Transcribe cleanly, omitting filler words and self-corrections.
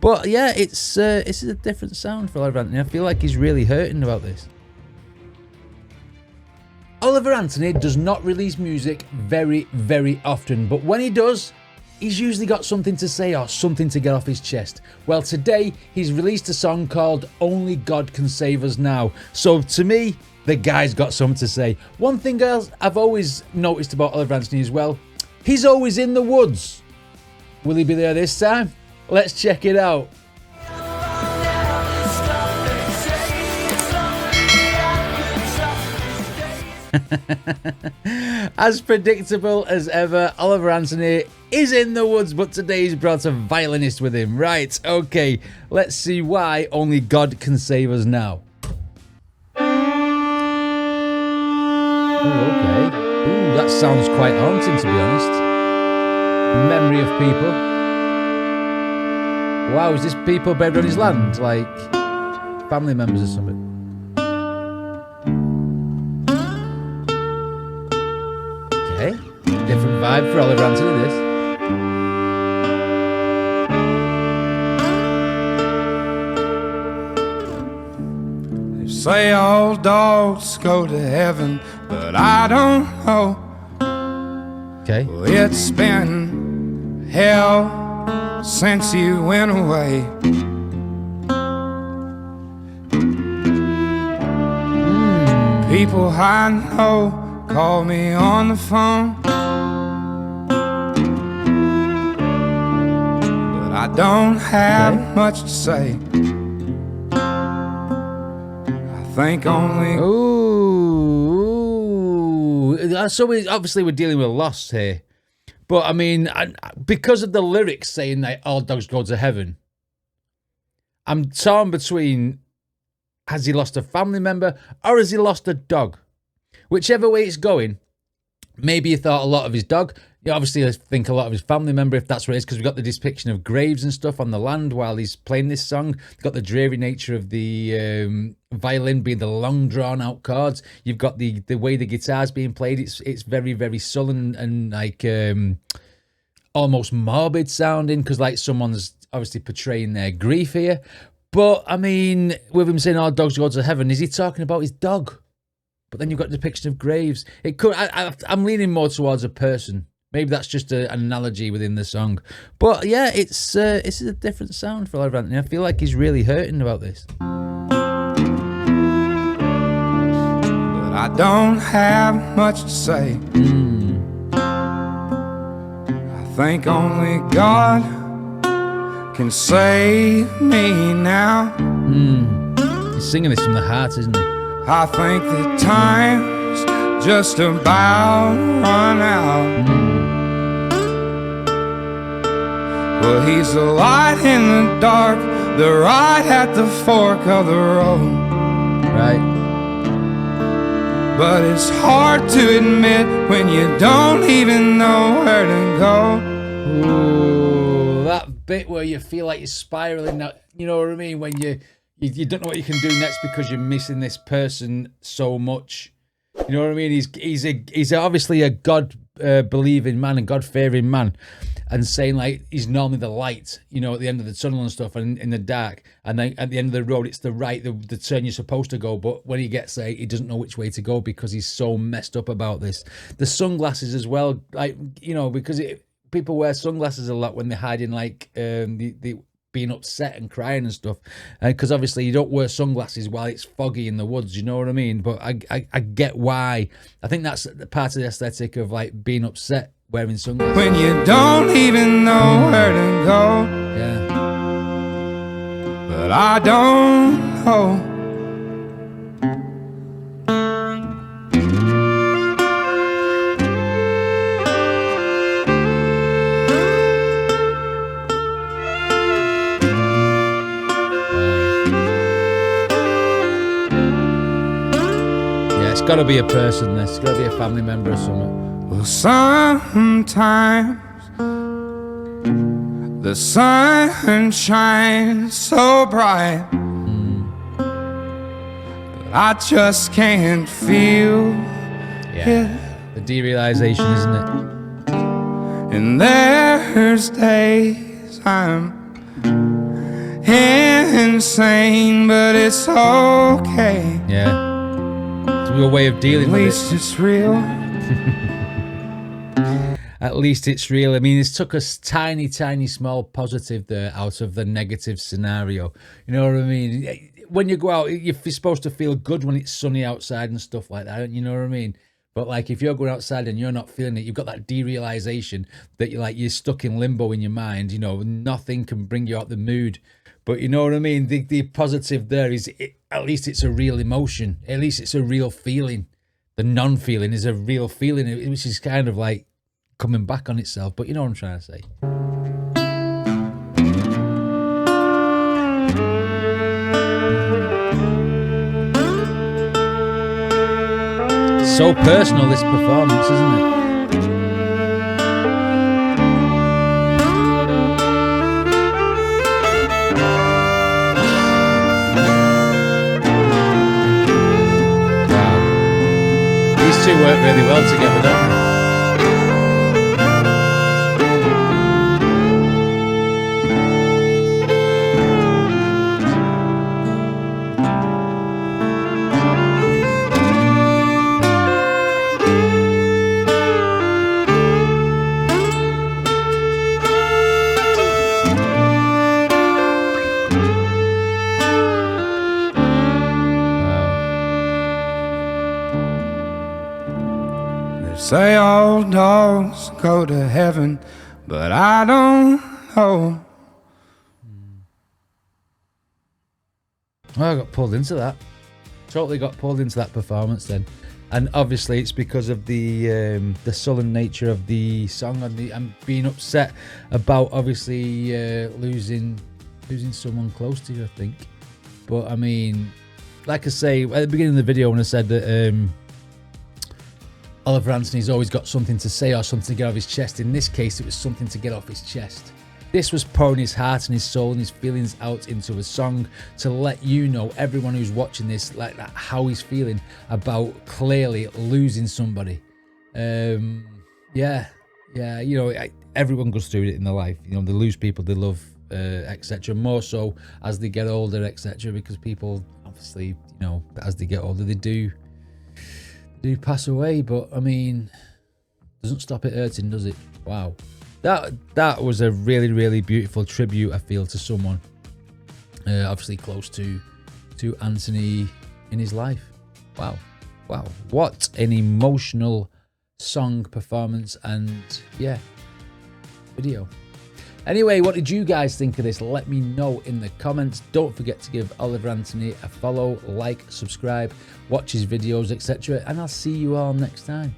But yeah, it's a different sound for Oliver Anthony. I feel like he's really hurting about this. Oliver Anthony does not release music very, very often, but when he does, he's usually got something to say or something to get off his chest. Well, today, he's released a song called Only God Can Save Us Now. So to me, the guy's got something to say. One thing else I've always noticed about Oliver Anthony as well, he's always in the woods. Will he be there this time? Let's check it out. As predictable as ever, Oliver Anthony is in the woods, but today he's brought a violinist with him. Right, okay, let's see why Only God Can Save Us Now. Oh, okay. Ooh, that sounds quite haunting, to be honest. Memory of people. Wow, is this people buried on his land? Like, family members or something? Okay, different vibe for Oliver Anthony, this. They say all dogs go to heaven, but I don't know. Okay. Well, it's been hell since you went away. People I know call me on the phone, but I don't have much to say. I think only... Ooh. So obviously we're dealing with loss here. But I mean, because of the lyrics saying that all dogs go to heaven, I'm torn between, has he lost a family member or has he lost a dog? Whichever way it's going, maybe he thought a lot of his dog. You obviously I think a lot of his family member, if that's what it is, because we've got the depiction of graves and stuff on the land while he's playing this song. You've got the dreary nature of the violin being the long drawn out chords. You've got the way the guitar's being played. It's very, very sullen and like almost morbid sounding, because like someone's obviously portraying their grief here. But I mean, with him saying all dogs go to heaven, is he talking about his dog? But then you've got the depiction of graves. It could. I'm leaning more towards a person. Maybe that's just an analogy within the song. But yeah, it's a different sound for Oliver Anthony. I feel like he's really hurting about this. But I don't have much to say. I think only God can save me now. He's singing this from the heart, isn't he? I think the time's just about run out. Well, he's the light in the dark, the right at the fork of the road. Right. But it's hard to admit when you don't even know where to go. Ooh, that bit where you feel like you're spiraling. You know what I mean? When you don't know what you can do next because you're missing this person so much. You know what I mean? He's obviously a God believing man and God fearing man, and saying like he's normally the light, you know, at the end of the tunnel and stuff, and in the dark, and then at the end of the road it's the turn you're supposed to go. But when he gets there, he doesn't know which way to go because he's so messed up about this. The sunglasses as well, like, you know, because people wear sunglasses a lot when they're hiding like the being upset and crying and stuff, because obviously you don't wear sunglasses while it's foggy in the woods, you know what I mean? But I get why. I think that's part of the aesthetic of like being upset wearing sunglasses. When you don't even know where to go. Yeah. But I don't know. It's got to be a person, it's got to be a family member or something. Well, sometimes the sun shines so bright, but I just can't feel it. The derealization, isn't it? And there's days I'm insane, but it's okay. Yeah. It's a real way of dealing At with least it. it's real. At least it's real. I mean, it's took a tiny, tiny, small positive there out of the negative scenario. You know what I mean? When you go out, you're supposed to feel good when it's sunny outside and stuff like that. You know what I mean? But like, if you're going outside and you're not feeling it, you've got that derealization that you're stuck in limbo in your mind. You know, nothing can bring you out the mood. But you know what I mean? The positive there is, at least it's a real emotion. At least it's a real feeling. The non-feeling is a real feeling, which is kind of like coming back on itself. But you know what I'm trying to say. So personal, this performance, isn't it? Wow. These two work really well together, don't they? Say all dogs go to heaven, but I don't know. Well, I got pulled into that. Totally got pulled into that performance then, and obviously it's because of the sullen nature of the song and being upset about obviously losing someone close to you, I think. But I mean, like I say at the beginning of the video when I said that Oliver Anthony's always got something to say or something to get off his chest. In this case, it was something to get off his chest. This was pouring his heart and his soul and his feelings out into a song to let you know, everyone who's watching this, like that, how he's feeling about clearly losing somebody. Yeah, you know, everyone goes through it in their life. You know, they lose people they love, etc. More so as they get older, etc. Because people, obviously, you know, as they get older, they do pass away. But I mean, doesn't stop it hurting, does it? Wow. That was a really, really beautiful tribute, I feel, to someone obviously close to Anthony in his life. Wow, what an emotional song, performance, and yeah, video. Anyway, what did you guys think of this? Let me know in the comments. Don't forget to give Oliver Anthony a follow, like, subscribe, watch his videos, etc. And I'll see you all next time.